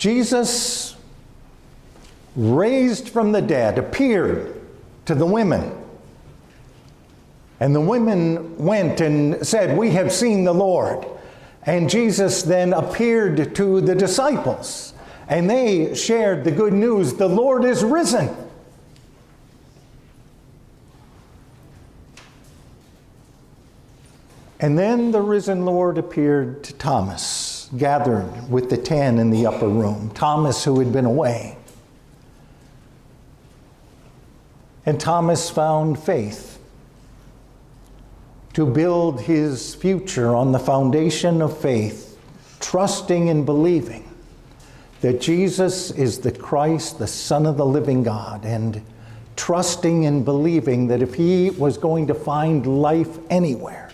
Jesus, raised from the dead, appeared to the women. And the women went and said, "We have seen the Lord." And Jesus then appeared to the disciples, and they shared the good news, "The Lord is risen." And then the risen Lord appeared to Thomas, gathered with the 10 in the upper room, Thomas who had been away. And Thomas found faith to build his future on the foundation of faith, trusting and believing that Jesus is the Christ, the Son of the living God, and trusting and believing that if he was going to find life anywhere,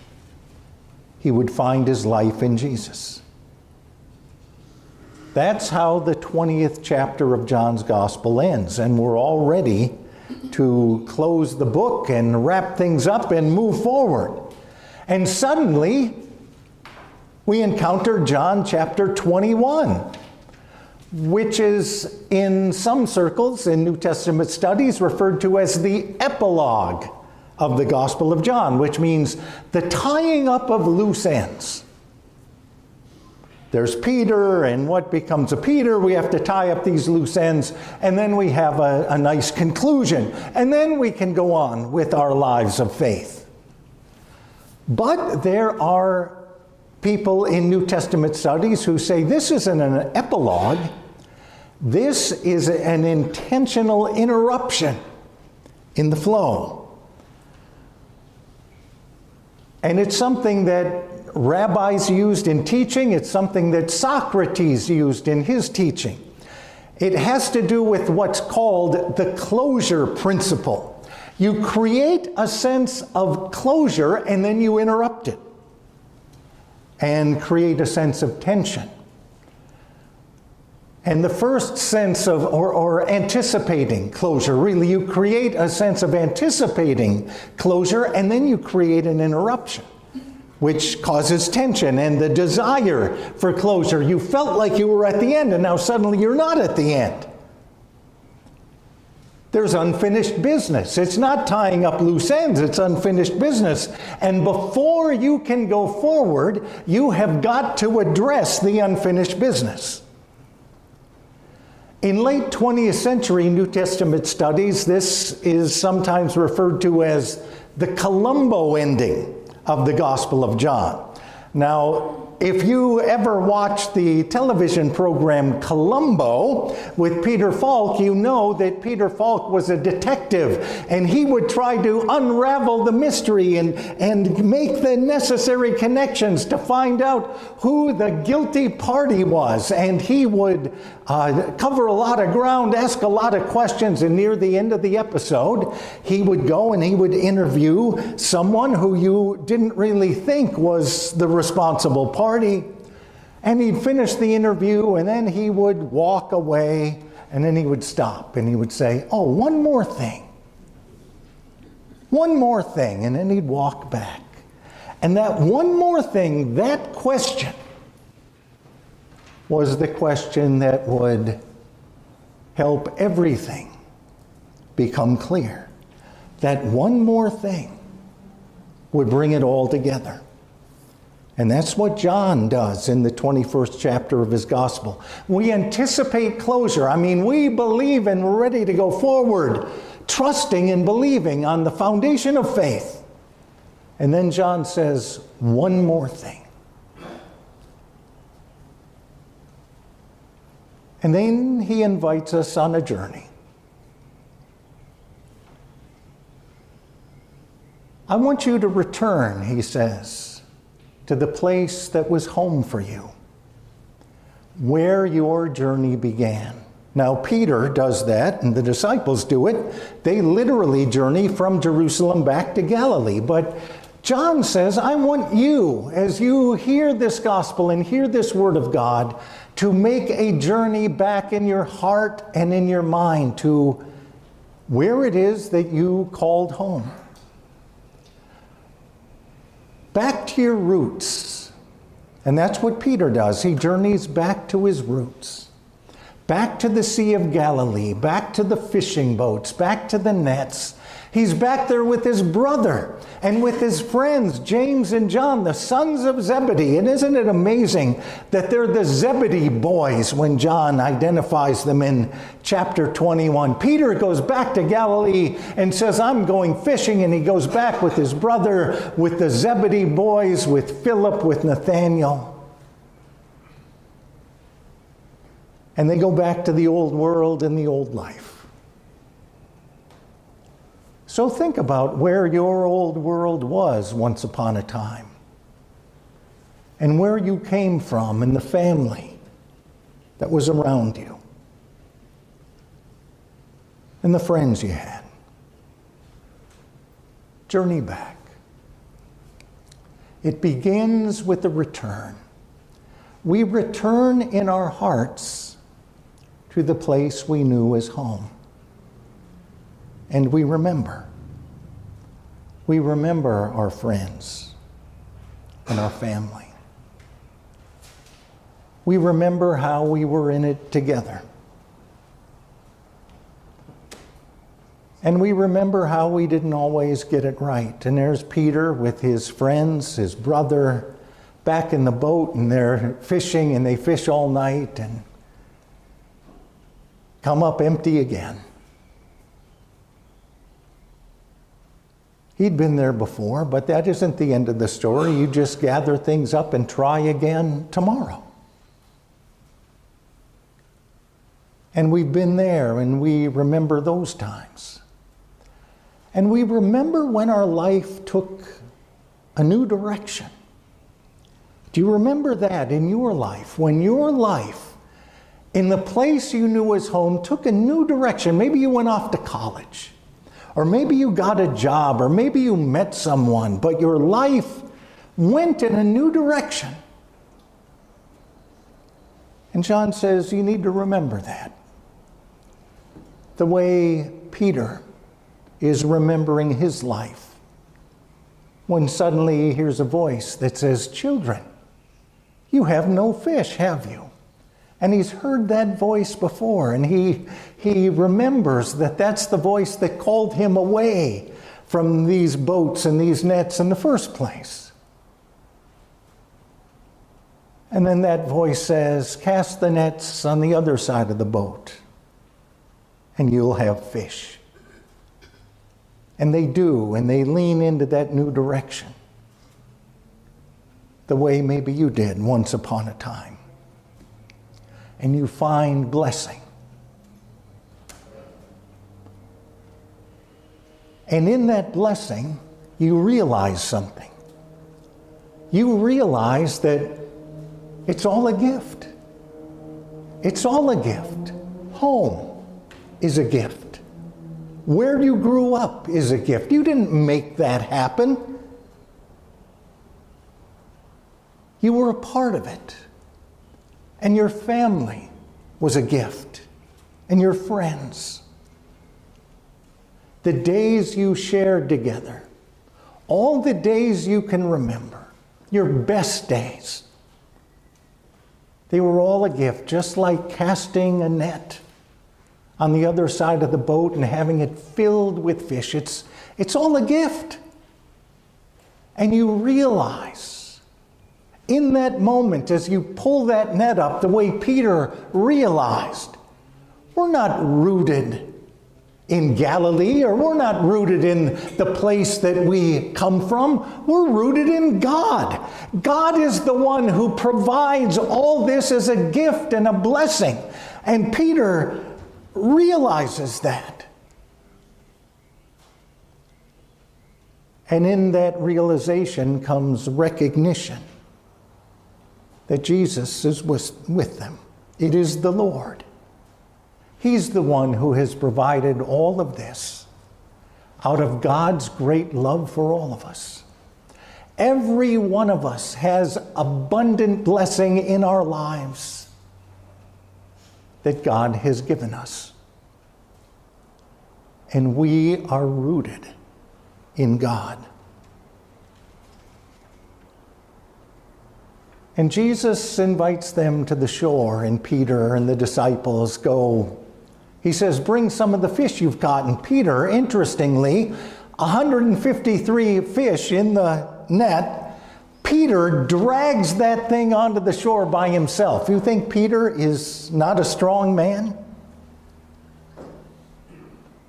he would find his life in Jesus. That's how the 20th chapter of John's Gospel ends, and we're all ready to close the book and wrap things up and move forward. And suddenly, we encounter John chapter 21, which is in some circles in New Testament studies referred to as the epilogue of the Gospel of John, which means the tying up of loose ends. There's Peter, and what becomes of Peter? We have to tie up these loose ends, and then we have a nice conclusion. And then we can go on with our lives of faith. But there are people in New Testament studies who say this isn't an epilogue. This is an intentional interruption in the flow. And it's something that rabbis used in teaching. It's something that Socrates used in his teaching. It has to do with what's called the closure principle. You create a sense of closure and then you interrupt it and create a sense of tension. And the first sense of, or anticipating closure, really, you create a sense of anticipating closure and then you create an interruption, which causes tension and the desire for closure. You felt like you were at the end and now suddenly you're not at the end. There's unfinished business. It's not tying up loose ends, it's unfinished business. And before you can go forward, you have got to address the unfinished business. In late 20th century New Testament studies, this is sometimes referred to as the Columbo ending of the Gospel of John. Now, if you ever watched the television program Columbo with Peter Falk, you know that Peter Falk was a detective and he would try to unravel the mystery and make the necessary connections to find out who the guilty party was. And he would cover a lot of ground, ask a lot of questions, and near the end of the episode, he would go and he would interview someone who you didn't really think was the responsible party. And he'd finish the interview and then he would walk away and then he would stop and he would say, "Oh, one more thing. One more thing." And then he'd walk back. And that one more thing, that question, was the question that would help everything become clear. That one more thing would bring it all together. And that's what John does in the 21st chapter of his gospel. We anticipate closure. I mean, we believe and we're ready to go forward, trusting and believing on the foundation of faith. And then John says, one more thing. And then he invites us on a journey. I want you to return, he says, to the place that was home for you, where your journey began. Now, Peter does that, and the disciples do it. They literally journey from Jerusalem back to Galilee. But John says, I want you, as you hear this gospel and hear this word of God, to make a journey back in your heart and in your mind to where it is that you called home. Back to your roots. And that's what Peter does. He journeys back to his roots. back to the Sea of Galilee, back to the fishing boats, back to the nets. He's back there with his brother and with his friends, James and John, the sons of Zebedee. And isn't it amazing that they're the Zebedee boys when John identifies them in chapter 21? Peter goes back to Galilee and says, I'm going fishing. And he goes back with his brother, with the Zebedee boys, with Philip, with Nathaniel. And they go back to the old world and the old life. So think about where your old world was once upon a time, and where you came from and the family that was around you, and the friends you had. Journey back. It begins with a return. We return in our hearts to the place we knew as home. And we remember. We remember our friends and our family. We remember how we were in it together. And we remember how we didn't always get it right. And there's Peter with his friends, his brother, back in the boat, and they're fishing, and they fish all night and come up empty again. He'd been there before, but that isn't the end of the story. You just gather things up and try again tomorrow. And we've been there, and we remember those times. And we remember when our life took a new direction. Do you remember that in your life? When your life, in the place you knew as home, took a new direction. Maybe you went off to college. Or maybe you got a job, or maybe you met someone, but your life went in a new direction. And John says you need to remember that. The way Peter is remembering his life when suddenly he hears a voice that says, "Children, you have no fish, have you?" And he's heard that voice before, and he remembers that that's the voice that called him away from these boats and these nets in the first place. And then that voice says, "Cast the nets on the other side of the boat, and you'll have fish." And they do, and they lean into that new direction, the way maybe you did once upon a time. And you find blessing. And in that blessing, you realize something. You realize that it's all a gift. It's all a gift. Home is a gift. Where you grew up is a gift. You didn't make that happen. You were a part of it. And your family was a gift. And your friends. The days you shared together. All the days you can remember. Your best days. They were all a gift, just like casting a net on the other side of the boat and having it filled with fish. It's all a gift. And you realize in that moment, as you pull that net up, the way Peter realized, we're not rooted in Galilee, or we're not rooted in the place that we come from. We're rooted in God. God is the one who provides all this as a gift and a blessing. And Peter realizes that. And in that realization comes recognition that Jesus is with them. It is the Lord. He's the one who has provided all of this out of God's great love for all of us. Every one of us has abundant blessing in our lives that God has given us. And we are rooted in God. And Jesus invites them to the shore, and Peter and the disciples go. He says, bring some of the fish you've caught. And Peter, interestingly, 153 fish in the net, Peter drags that thing onto the shore by himself. You think Peter is not a strong man?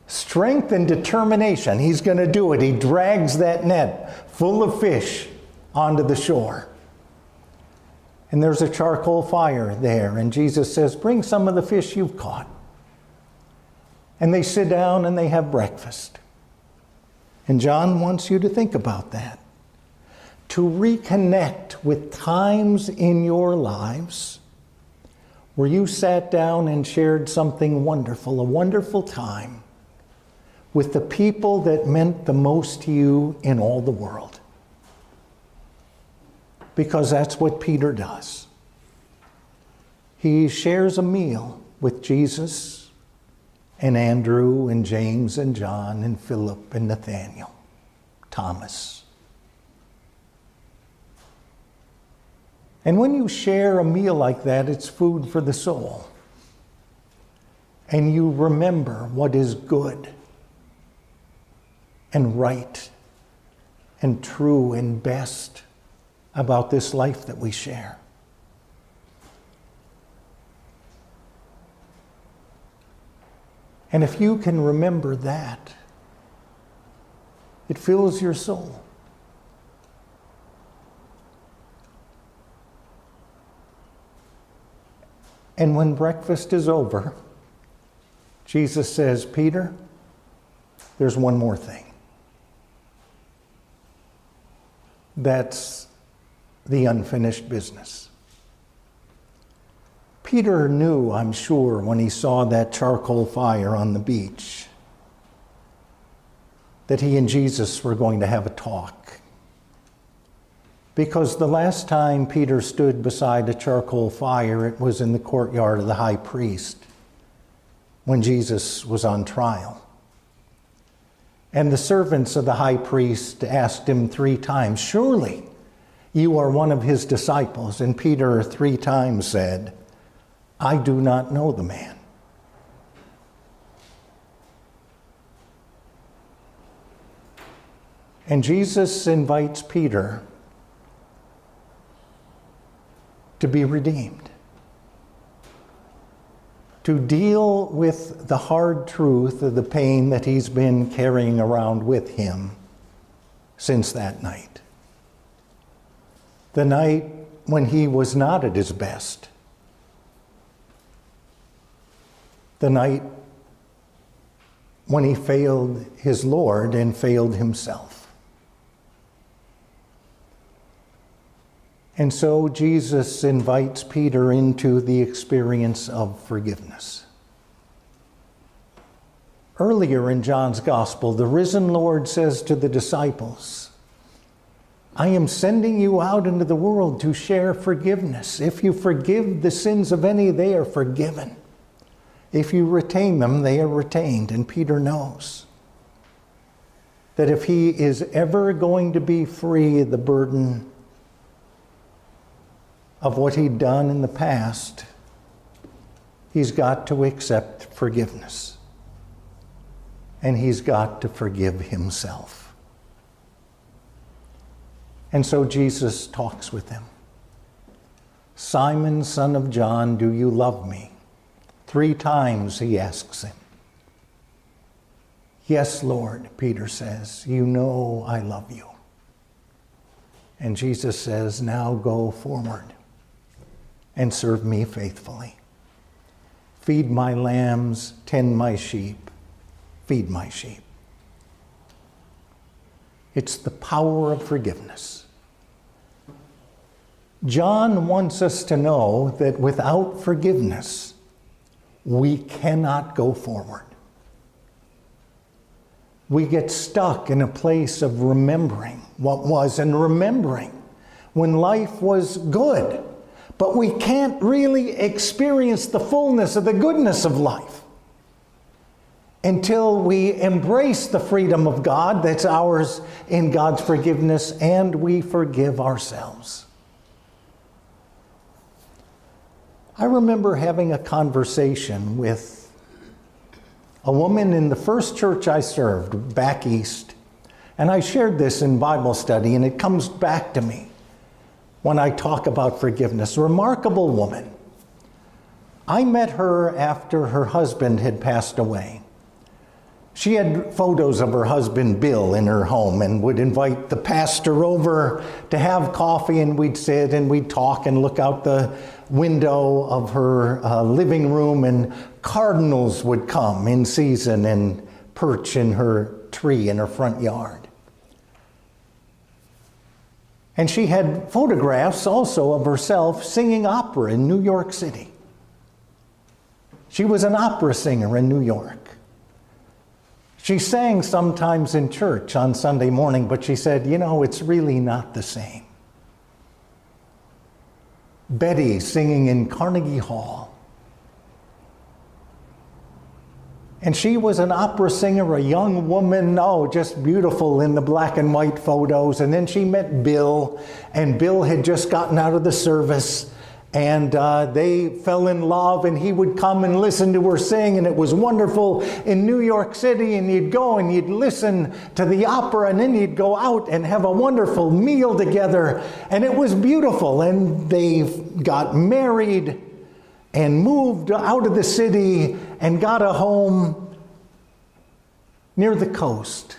Strength and determination. He's going to do it. He drags that net full of fish onto the shore. And there's a charcoal fire there. And Jesus says, bring some of the fish you've caught. And they sit down and they have breakfast. And John wants you to think about that. To reconnect with times in your lives where you sat down and shared something wonderful, a wonderful time with the people that meant the most to you in all the world. Because that's what Peter does. He shares a meal with Jesus and Andrew and James and John and Philip and Nathaniel, Thomas. And when you share a meal like that, it's food for the soul. And you remember what is good and right and true and best about this life that we share. And if you can remember that, it fills your soul. And when breakfast is over, Jesus says, Peter, there's one more thing. That's the unfinished business. Peter knew, I'm sure, when he saw that charcoal fire on the beach, that he and Jesus were going to have a talk. Because the last time Peter stood beside a charcoal fire, it was in the courtyard of the high priest when Jesus was on trial. And the servants of the high priest asked him 3 times, surely you are one of his disciples. And Peter 3 times said, I do not know the man. And Jesus invites Peter to be redeemed, to deal with the hard truth of the pain that he's been carrying around with him since that night. The night when he was not at his best. The night when he failed his Lord and failed himself. And so Jesus invites Peter into the experience of forgiveness. Earlier in John's Gospel, the risen Lord says to the disciples, I am sending you out into the world to share forgiveness. If you forgive the sins of any, they are forgiven. If you retain them, they are retained. And Peter knows that if he is ever going to be free of the burden of what he'd done in the past, he's got to accept forgiveness. And he's got to forgive himself. And so Jesus talks with him. Simon, son of John, do you love me? 3 times he asks him. Yes, Lord, Peter says, you know I love you. And Jesus says, now go forward and serve me faithfully. Feed my lambs, tend my sheep, feed my sheep. It's the power of forgiveness. John wants us to know that without forgiveness, we cannot go forward. We get stuck in a place of remembering what was and remembering when life was good. But we can't really experience the fullness of the goodness of life until we embrace the freedom of God that's ours in God's forgiveness and we forgive ourselves. I remember having a conversation with a woman in the first church I served back east. And I shared this in Bible study, and it comes back to me when I talk about forgiveness. A remarkable woman. I met her after her husband had passed away. She had photos of her husband, Bill, in her home and would invite the pastor over to have coffee, and we'd sit and we'd talk and look out the window of her living room, and cardinals would come in season and perch in her tree in her front yard. And she had photographs also of herself singing opera in New York City. She was an opera singer in New York. She sang sometimes in church on Sunday morning, but she said, it's really not the same. Betty singing in Carnegie Hall. And she was an opera singer, a young woman, just beautiful in the black and white photos. And then she met Bill, and Bill had just gotten out of the service. And they fell in love, and he would come and listen to her sing, and it was wonderful in New York City. And you'd go and you'd listen to the opera, and then you'd go out and have a wonderful meal together, and it was beautiful. And they got married and moved out of the city and got a home near the coast.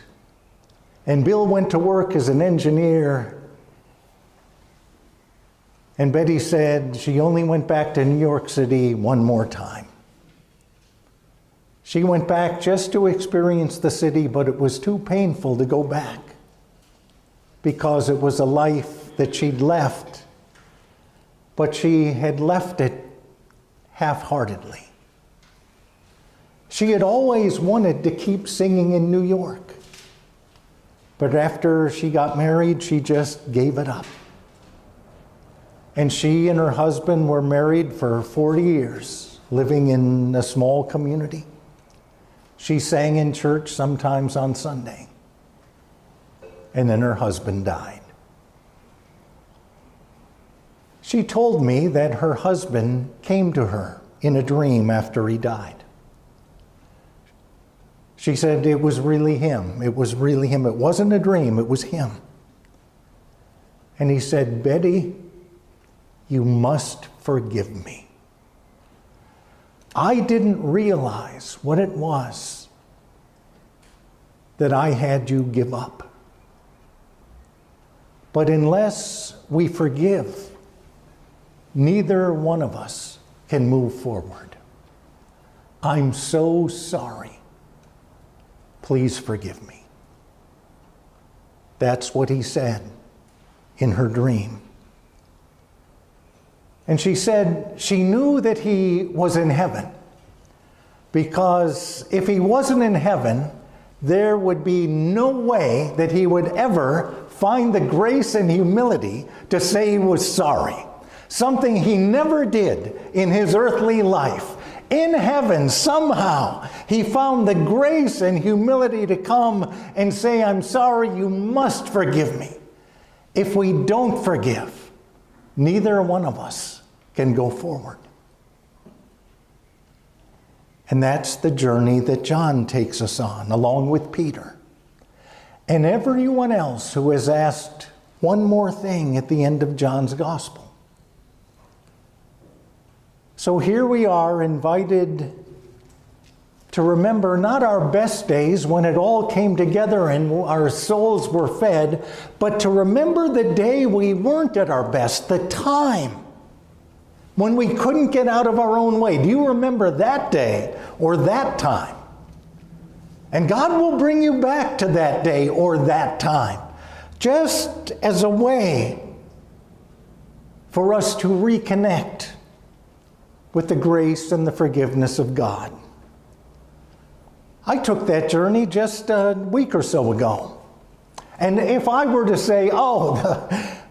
And Bill went to work as an engineer. And Betty said she only went back to New York City one more time. She went back just to experience the city, but it was too painful to go back because it was a life that she'd left, but she had left it half-heartedly. She had always wanted to keep singing in New York, but after she got married, she just gave it up. And she and her husband were married for 40 years, living in a small community. She sang in church sometimes on Sunday. And then her husband died. She told me that her husband came to her in a dream after he died. She said it was really him. It was really him. It wasn't a dream. It was him. And he said, "Betty, you must forgive me. I didn't realize what it was that I had you give up. But unless we forgive, neither one of us can move forward. I'm so sorry. Please forgive me." That's what he said in her dream. And she said she knew that he was in heaven, because if he wasn't in heaven, there would be no way that he would ever find the grace and humility to say he was sorry. Something he never did in his earthly life. In heaven, somehow, he found the grace and humility to come and say, "I'm sorry, you must forgive me." If we don't forgive, neither one of us can go forward. And that's the journey that John takes us on, along with Peter and everyone else who has asked one more thing at the end of John's gospel. So here we are, invited to remember not our best days when it all came together and our souls were fed, but to remember the day we weren't at our best, the time when we couldn't get out of our own way. Do you remember that day or that time? And God will bring you back to that day or that time, just as a way for us to reconnect with the grace and the forgiveness of God. I took that journey just a week or so ago. And if I were to say,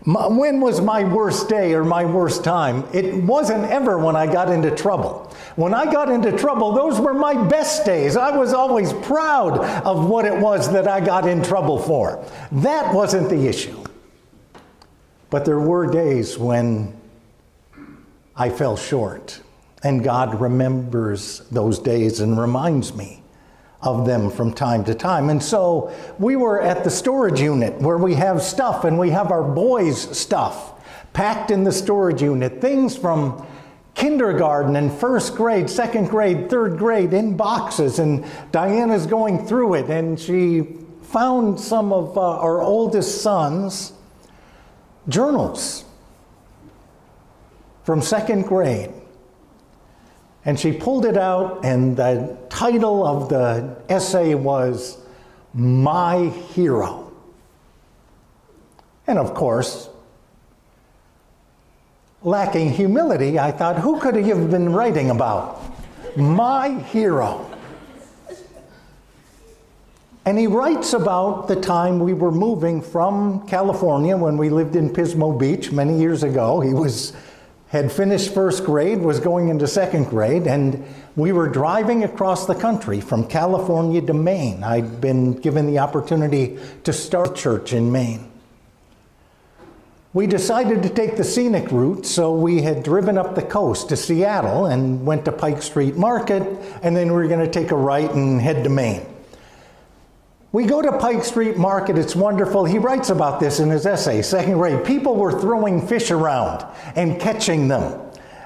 when was my worst day or my worst time? It wasn't ever when I got into trouble. When I got into trouble, those were my best days. I was always proud of what it was that I got in trouble for. That wasn't the issue. But there were days when I fell short. And God remembers those days and reminds me of them from time to time. And so we were at the storage unit where we have stuff, and we have our boys' stuff packed in the storage unit. Things from kindergarten and first grade, second grade, third grade in boxes. And Diana's going through it, and she found some of our oldest son's journals from second grade. And she pulled it out, and the title of the essay was, My Hero. And of course, lacking humility, I thought, who could he have been writing about? My hero. And he writes about the time we were moving from California when we lived in Pismo Beach many years ago. He had finished first grade, was going into second grade, and we were driving across the country from California to Maine. I'd been given the opportunity to start church in Maine. We decided to take the scenic route, so we had driven up the coast to Seattle and went to Pike Street Market, and then we were going to take a right and head to Maine. We go to Pike Street Market, it's wonderful. He writes about this in his essay, second grade. People were throwing fish around and catching them.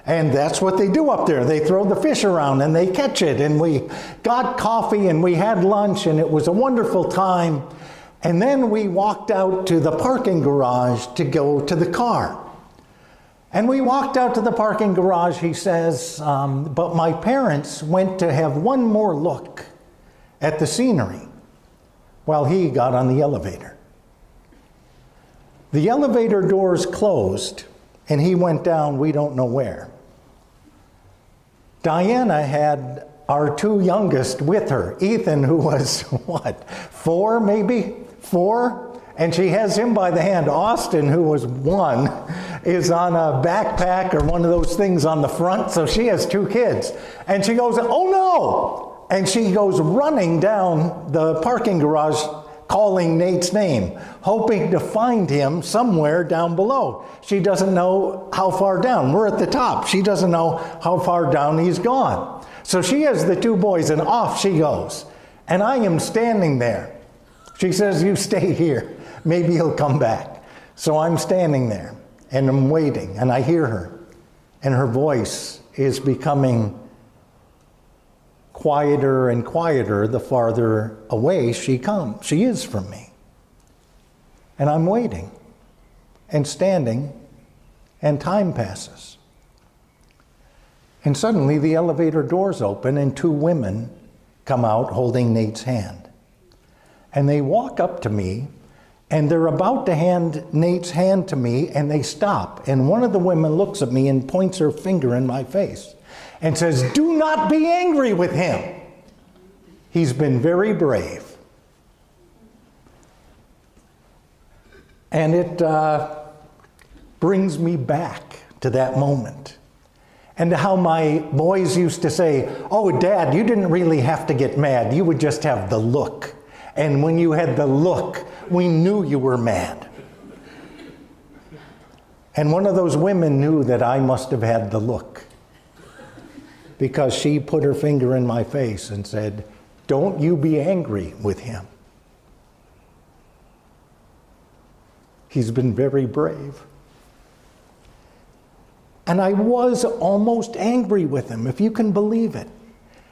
And that's what they do up there. They throw the fish around and they catch it. And we got coffee and we had lunch, and it was a wonderful time. And then we walked out to the parking garage to go to the car. And we walked out to the parking garage, he says, but my parents went to have one more look at the scenery while he got on the elevator. The elevator doors closed, and he went down, we don't know where. Diana had our two youngest with her. Ethan, who was, 4 maybe? 4? And she has him by the hand. Austin, who was 1, is on a backpack or one of those things on the front, so she has 2 kids. And she goes, oh no! And she goes running down the parking garage, calling Nate's name, hoping to find him somewhere down below. She doesn't know how far down. We're at the top. She doesn't know how far down he's gone. So she has the 2 boys, and off she goes. And I am standing there. She says, you stay here. Maybe he'll come back. So I'm standing there, and I'm waiting, and I hear her. And her voice is becoming quieter and quieter the farther away she is from me. And I'm waiting and standing, and time passes. And suddenly the elevator doors open, and 2 women come out holding Nate's hand. And they walk up to me, and they're about to hand Nate's hand to me, and they stop. And one of the women looks at me and points her finger in my face and says, do not be angry with him. He's been very brave. And it brings me back to that moment. And to how my boys used to say, oh, Dad, you didn't really have to get mad. You would just have the look. And when you had the look, we knew you were mad. And one of those women knew that I must have had the look, because she put her finger in my face and said, don't you be angry with him. He's been very brave. And I was almost angry with him, if you can believe it.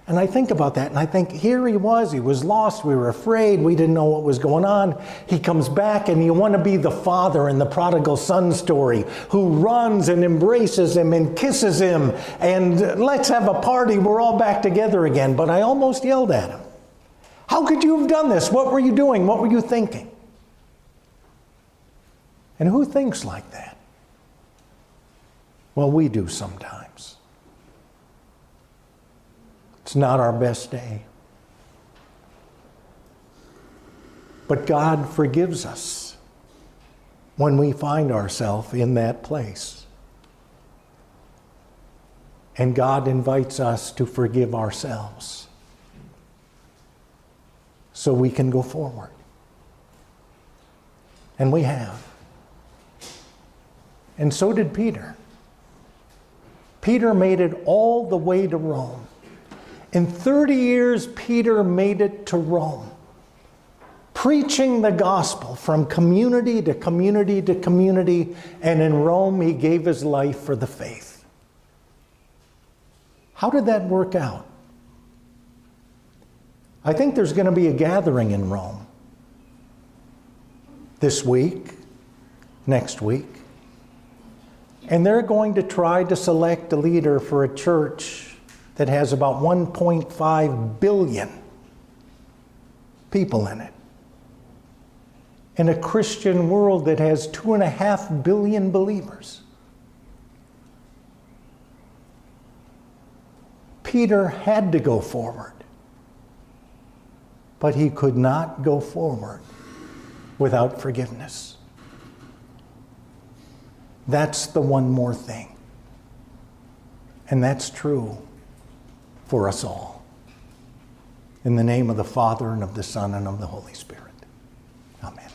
And I think about that, and I think, here he was lost, we were afraid, we didn't know what was going on. He comes back, and you want to be the father in the prodigal son story, who runs and embraces him and kisses him, and let's have a party, we're all back together again. But I almost yelled at him. How could you have done this? What were you doing? What were you thinking? And who thinks like that? Well, we do sometimes. It's not our best day. But God forgives us when we find ourselves in that place. And God invites us to forgive ourselves so we can go forward. And we have. And so did Peter. Peter made it all the way to Rome. In 30 years, Peter made it to Rome, preaching the gospel from community to community to community, and in Rome he gave his life for the faith. How did that work out? I think there's going to be a gathering in Rome this week, next week, and they're going to try to select a leader for a church that has about 1.5 billion people in it, in a Christian world that has 2.5 billion believers. Peter had to go forward, but he could not go forward without forgiveness. That's the one more thing. And that's true for us all. In the name of the Father, and of the Son, and of the Holy Spirit. Amen.